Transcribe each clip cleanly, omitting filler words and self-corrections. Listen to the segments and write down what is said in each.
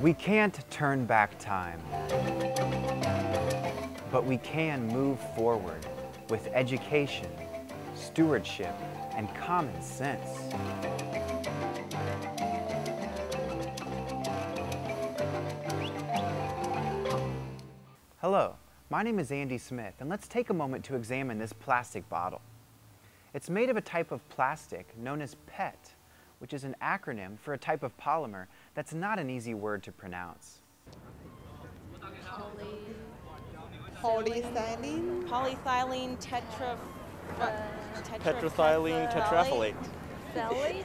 We can't turn back time, but we can move forward with education, stewardship, and common sense. Hello, my name is Andy Smith, and let's take a moment to examine this plastic bottle. It's made of a type of plastic known as PET, which is an acronym for a type of polymer that's not an easy word to pronounce. Polyethylene? Polyethylene Tetraethylene tetraphthalate. Phthalate?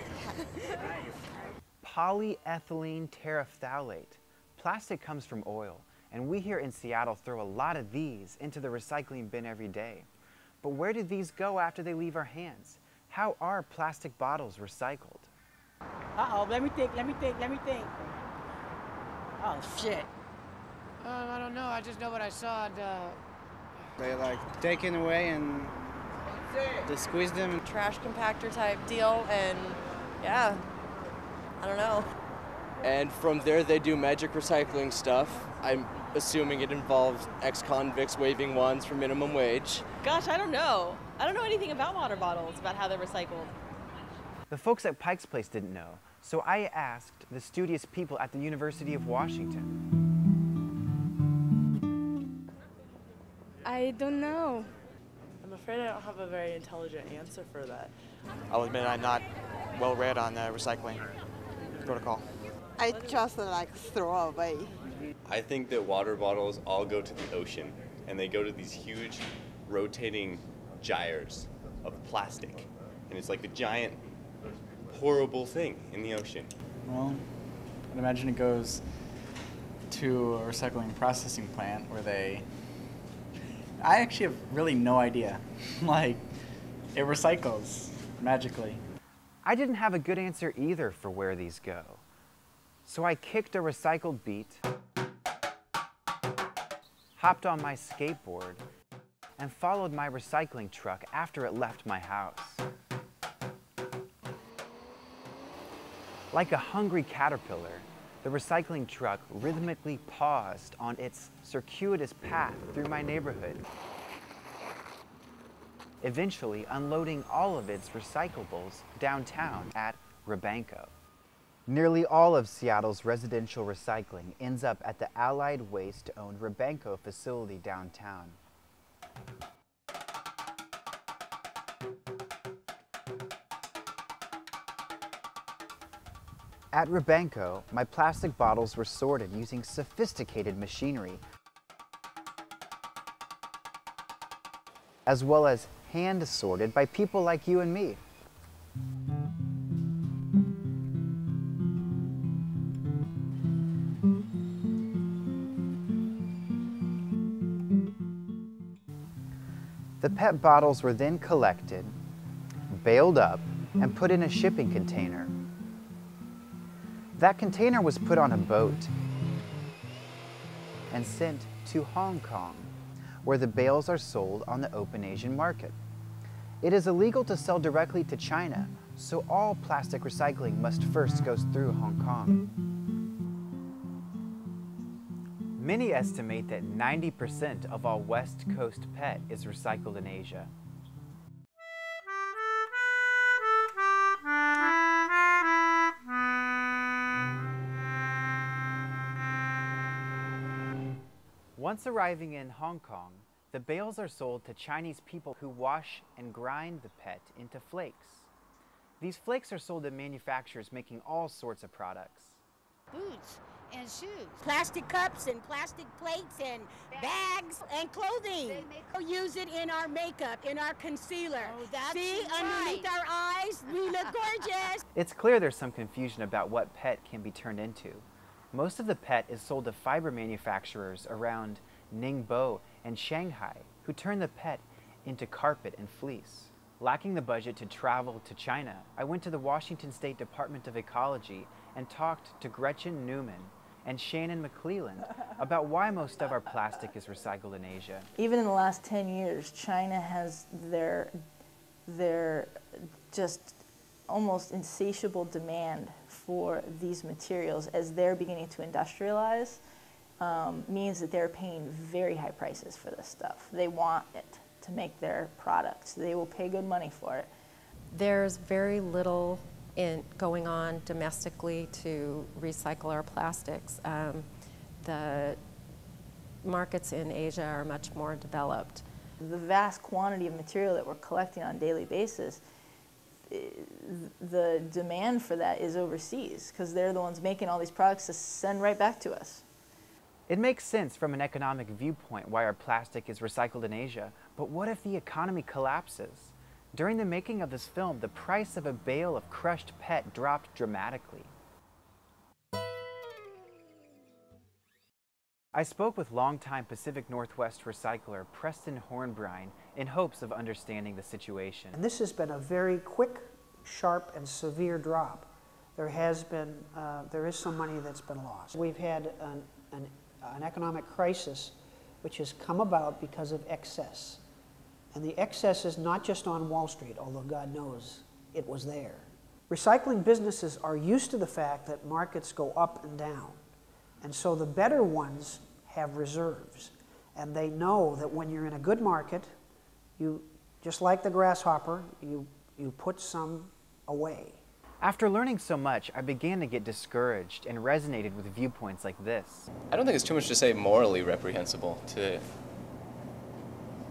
Polyethylene terephthalate. Plastic comes from oil, and we here in Seattle throw a lot of these into the recycling bin every day. But where do these go after they leave our hands? How are plastic bottles recycled? Uh-oh, let me think. Oh, shit. I don't know. I just know what I saw. And, they like taken away and they squeeze them. And trash compactor type deal, and yeah, I don't know. And from there they do magic recycling stuff. I'm assuming it involves ex-convicts waving wands for minimum wage. Gosh, I don't know. I don't know anything about water bottles, about how they're recycled. The folks at Pike's Place didn't know, so I asked the studious people at the University of Washington. I don't know. I'm afraid I don't have a very intelligent answer for that. I'll admit I'm not well read on recycling protocol. I just like throw away. I think that water bottles all go to the ocean, and they go to these huge rotating gyres of plastic. And it's like a giant, horrible thing in the ocean. Well, I'd imagine it goes to a recycling processing plant where I actually have really no idea. Like, it recycles magically. I didn't have a good answer either for where these go. So I kicked a recycled beat, hopped on my skateboard, and followed my recycling truck after it left my house. Like a hungry caterpillar, the recycling truck rhythmically paused on its circuitous path through my neighborhood, eventually unloading all of its recyclables downtown at Rebanco. Nearly all of Seattle's residential recycling ends up at the Allied Waste-owned Rebanco facility downtown. At Rebanco, my plastic bottles were sorted using sophisticated machinery, as well as hand sorted by people like you and me. The PET bottles were then collected, baled up, and put in a shipping container. That container was put on a boat and sent to Hong Kong, where the bales are sold on the open Asian market. It is illegal to sell directly to China, so all plastic recycling must first go through Hong Kong. Many estimate that 90% of all West Coast PET is recycled in Asia. Once arriving in Hong Kong, the bales are sold to Chinese people who wash and grind the PET into flakes. These flakes are sold to manufacturers making all sorts of products. Boots and shoes. Plastic cups and plastic plates and bags and clothing. We'll use it in our makeup, in our concealer. Oh, that's See, right. Underneath our eyes, we look gorgeous. It's clear there's some confusion about what PET can be turned into. Most of the PET is sold to fiber manufacturers around Ningbo and Shanghai, who turn the PET into carpet and fleece. Lacking the budget to travel to China, I went to the Washington State Department of Ecology and talked to Gretchen Newman and Shannon McClellan about why most of our plastic is recycled in Asia. Even in the last 10 years, China has their just almost insatiable demand for these materials as they're beginning to industrialize means that they're paying very high prices for this stuff. They want it to make their products. They will pay good money for it. There's very little going on domestically to recycle our plastics. The markets in Asia are much more developed. The vast quantity of material that we're collecting on a daily basis, the demand for that is overseas because they're the ones making all these products to send right back to us. It makes sense from an economic viewpoint why our plastic is recycled in Asia, but what if the economy collapses? During the making of this film, the price of a bale of crushed PET dropped dramatically. I spoke with longtime Pacific Northwest recycler Preston Hornbrine in hopes of understanding the situation. And this has been a very quick, sharp, and severe drop. There is some money that's been lost. We've had an economic crisis which has come about because of excess. And the excess is not just on Wall Street, although God knows it was there. Recycling businesses are used to the fact that markets go up and down. And so the better ones have reserves. And they know that when you're in a good market, you, just like the grasshopper, you put some away. After learning so much, I began to get discouraged and resonated with viewpoints like this. I don't think it's too much to say morally reprehensible to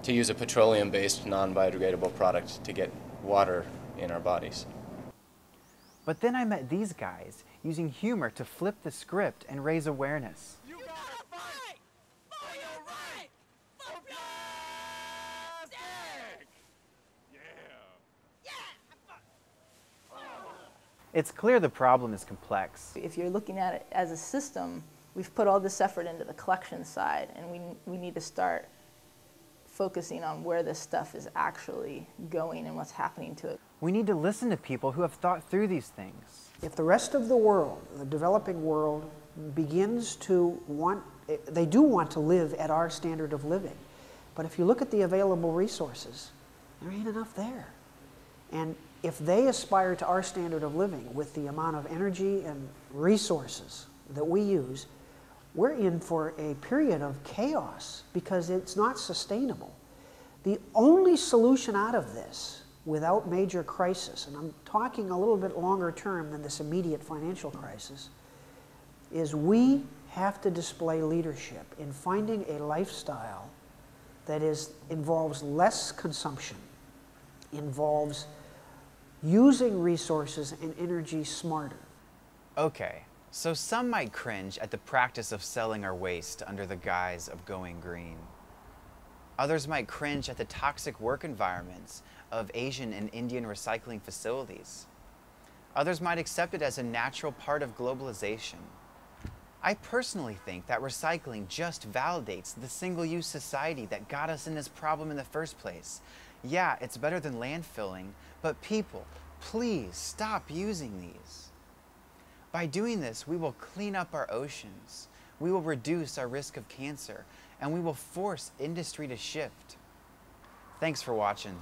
use a petroleum-based, non-biodegradable product to get water in our bodies. But then I met these guys using humor to flip the script and raise awareness. You gotta fight for your right for plastic! It's clear the problem is complex. If you're looking at it as a system, we've put all this effort into the collection side, and we need to start focusing on where this stuff is actually going and what's happening to it. We need to listen to people who have thought through these things. If the rest of the world, the developing world, begins to want, they do want to live at our standard of living. But if you look at the available resources, there ain't enough there. And if they aspire to our standard of living with the amount of energy and resources that we use, we're in for a period of chaos because it's not sustainable. The only solution out of this without major crisis, and I'm talking a little bit longer term than this immediate financial crisis, is we have to display leadership in finding a lifestyle that involves less consumption, involves using resources and energy smarter. Okay, so some might cringe at the practice of selling our waste under the guise of going green. Others might cringe at the toxic work environments of Asian and Indian recycling facilities. Others might accept it as a natural part of globalization. I personally think that recycling just validates the single-use society that got us in this problem in the first place. Yeah, it's better than landfilling, but people, please stop using these. By doing this, we will clean up our oceans, we will reduce our risk of cancer, and we will force industry to shift. Thanks for watching.